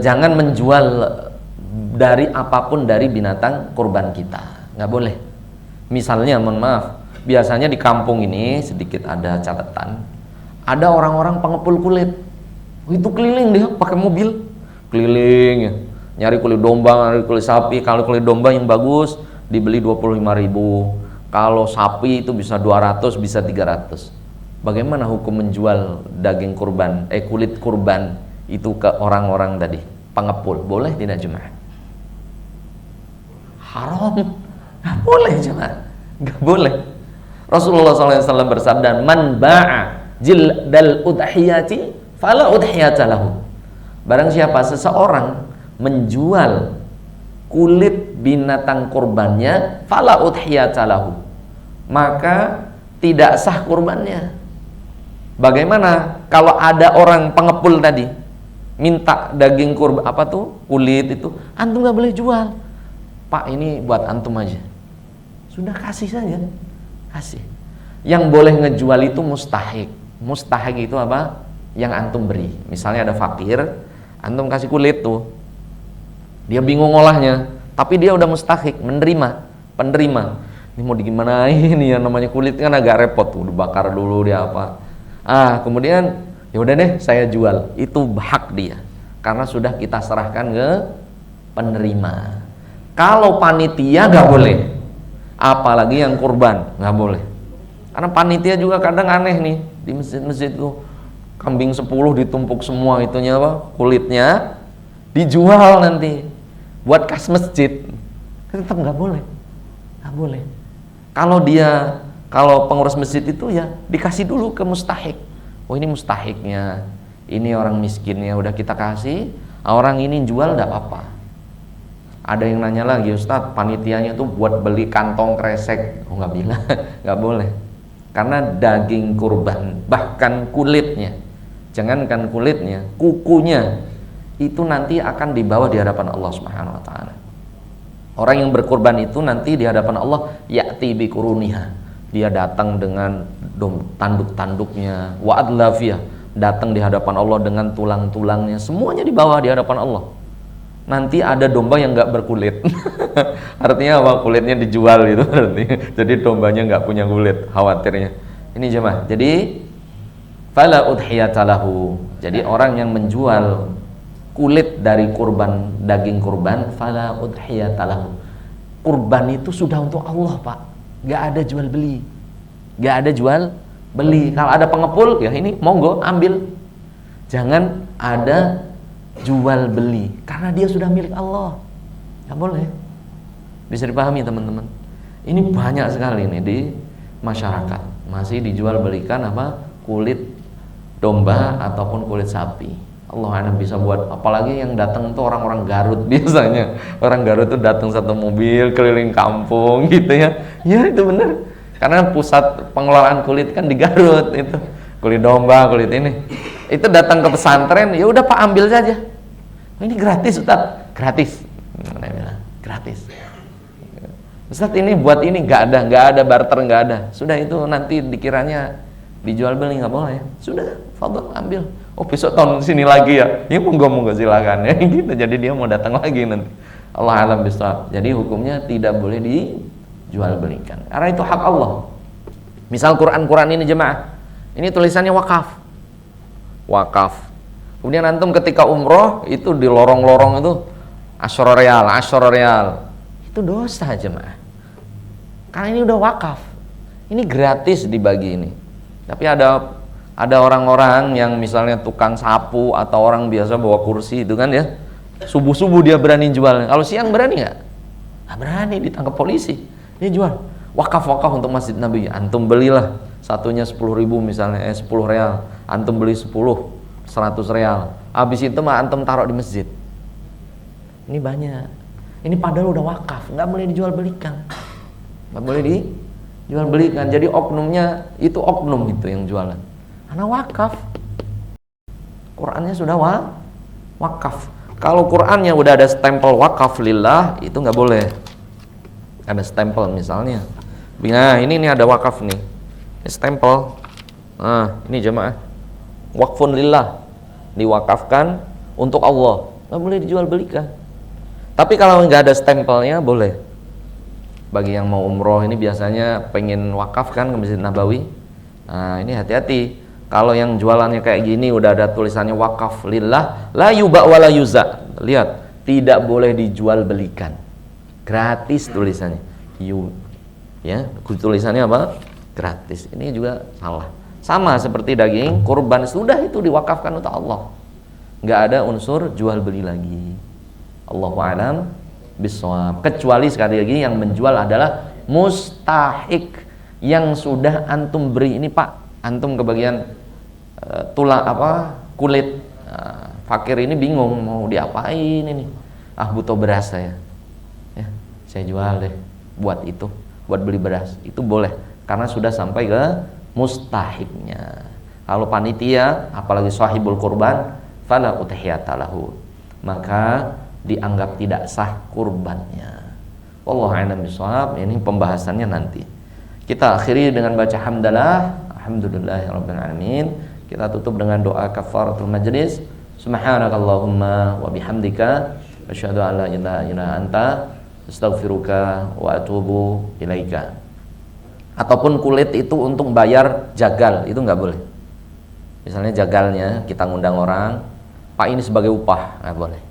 jangan menjual dari apapun dari binatang kurban kita, nggak boleh. Misalnya, mohon maaf, biasanya di kampung ini sedikit ada catatan, ada orang-orang pengepul kulit, itu keliling dia pakai mobil, keliling ya, nyari kulit domba, nyari kulit sapi. Kalau kulit domba yang bagus dibeli 25.000. Kalau sapi itu bisa 200, bisa 300. Bagaimana hukum menjual daging kurban, kulit kurban itu ke orang-orang tadi, pengepul? Boleh tidak jemaah? Haram. Nggak boleh jemaah, nggak boleh. Rasulullah SAW bersabda, man ba'a jildal udhiyati fala udhiyata lahu. Barang siapa seseorang menjual kulit binatang kurbannya, fala udhiyata lahu, maka tidak sah kurbannya. Bagaimana kalau ada orang pengepul tadi minta daging kurban, kulit itu, antum nggak boleh jual. Pak, ini buat antum aja. Sudah kasih saja, kasih. Yang boleh ngejual itu mustahik. Mustahik itu apa? Yang antum beri. Misalnya ada fakir, antum kasih kulit tuh, dia bingung ngolahnya, tapi dia udah mustahik, penerima. Ini mau digimanain nih, yang namanya kulit kan agak repot tuh, dibakar dulu dia apa. Kemudian ya udah deh saya jual. Itu hak dia karena sudah kita serahkan ke penerima. Kalau panitia nggak boleh, apalagi yang kurban nggak boleh. Karena panitia juga kadang aneh nih, di masjid-masjid tuh kambing 10 ditumpuk semua itunya kulitnya dijual nanti buat kas masjid. Tetap nggak boleh. Kalau pengurus masjid itu ya dikasih dulu ke mustahik. Oh ini mustahiknya, ini orang miskinnya udah kita kasih, orang ini jual enggak apa-apa. Ada yang nanya lagi, Ustadz, panitianya tuh buat beli kantong kresek. Oh nggak bilang, nggak boleh. Karena daging kurban, bahkan kulitnya, jangankan kulitnya, kukunya itu nanti akan dibawa di hadapan Allah Subhanahu wa taala. Orang yang berkurban itu nanti di hadapan Allah ya'ti bi kuruniha, dia datang dengan tanduk-tanduknya, wa adlafiyah, datang di hadapan Allah dengan tulang-tulangnya, semuanya dibawa di hadapan Allah. Nanti ada domba yang nggak berkulit. Artinya apa? Kulitnya dijual gitu berarti. Jadi dombanya nggak punya kulit, khawatirnya. Ini jemaah. Jadi fala udhiyatalahu. Jadi orang yang menjual kulit dari kurban, daging kurban, fala udhiyatalahu. Kurban itu sudah untuk Allah, Pak. Nggak ada jual beli. Nggak ada jual beli. Kalau ada pengepul, ya ini monggo ambil. Jangan ada jual beli, karena dia sudah milik Allah. Nggak boleh. Bisa dipahami teman-teman. Ini banyak sekali nih di masyarakat masih dijual belikan apa, kulit domba ataupun kulit sapi. Allah anak bisa buat, apalagi yang datang tuh orang-orang Garut biasanya. Orang Garut tuh datang satu mobil keliling kampung gitu ya. Ya itu benar. Karena pusat pengelolaan kulit kan di Garut itu. Kulit domba, kulit ini. Itu datang ke pesantren, ya udah Pak ambil saja. Ini gratis Ustaz, gratis. Gratis. Ustaz ini buat ini nggak ada barter, nggak ada. Sudah itu nanti dikiranya dijual beli, nggak boleh. Sudah, fadhil ambil. Oh besok tahun sini lagi ya, ya monggo silakan ya gitu. Jadi dia mau datang lagi nanti. Allah alam bisawab. Jadi hukumnya tidak boleh dijual belikan, karena itu hak Allah. Misal Quran ini jemaah, ini tulisannya wakaf. Kemudian antum ketika umroh itu di lorong-lorong itu asyara real, itu dosa jemaah. Karena ini udah wakaf, ini gratis dibagi ini. Tapi ada orang-orang yang misalnya tukang sapu atau orang biasa bawa kursi itu kan ya, subuh-subuh dia berani jual. Kalau siang berani nggak? Nggak berani, ditangkap polisi. Dia jual wakaf untuk Masjid Nabi. Antum belilah satunya 10.000 misalnya, 10 real. Antum beli 10, 100 real. Habis itu mah antum taruh di masjid. Ini banyak. Ini padahal udah wakaf, nggak boleh dijual belikan. Nggak boleh dijual belikan. Jadi oknumnya itu oknum itu yang jualan. Karena wakaf. Qurannya sudah wakaf. Kalau Qurannya udah ada stempel wakaf lillah, itu nggak boleh. Ada stempel misalnya. Nah, ini ada wakaf nih. Ini stempel. Nah, ini jemaah. Wakfun lillah. Diwakafkan untuk Allah. Nggak boleh dijual belikan. Tapi kalau nggak ada stempelnya boleh. Bagi yang mau umroh ini biasanya pengen wakaf kan ke Masjid Nabawi. Nah, ini hati-hati. Kalau yang jualannya kayak gini udah ada tulisannya wakaf lillah, la yuba wa la yuza. Lihat, tidak boleh dijual belikan. Gratis tulisannya. Ya, tulisannya apa? Gratis. Ini juga salah. Sama seperti daging kurban, sudah itu diwakafkan untuk Allah. Nggak ada unsur jual beli lagi. Allahu a'lam bishawab. Kecuali sekali lagi yang menjual adalah mustahik, yang sudah antum beri. Ini Pak, antum kebagian tulang kulit. Fakir ini bingung mau diapain ini. Butuh beras saya. Ya, saya jual deh buat itu, buat beli beras. Itu boleh karena sudah sampai ke mustahiknya. Kalau panitia, apalagi sahibul kurban, fala utahiyatalahu, maka dianggap tidak sah kurbannya. Wallahu a'lam bishawab. Ini pembahasannya nanti. Kita akhiri dengan baca hamdalah, alhamdulillahirabbil alamin. Kita tutup dengan doa kafaratul majlis. Subhanakallahumma wa bihamdika asyhadu an la ilaha illa anta astaghfiruka wa atubu ilaika. Ataupun kulit itu untuk bayar jagal, itu nggak boleh. Misalnya jagalnya kita ngundang orang, Pak ini sebagai upah, nggak boleh.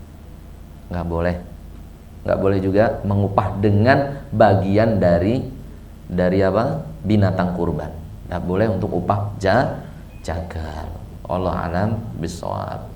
Nggak boleh juga mengupah dengan bagian dari apa? Binatang kurban. Nggak boleh untuk upah jagal. Allah alam bisawab.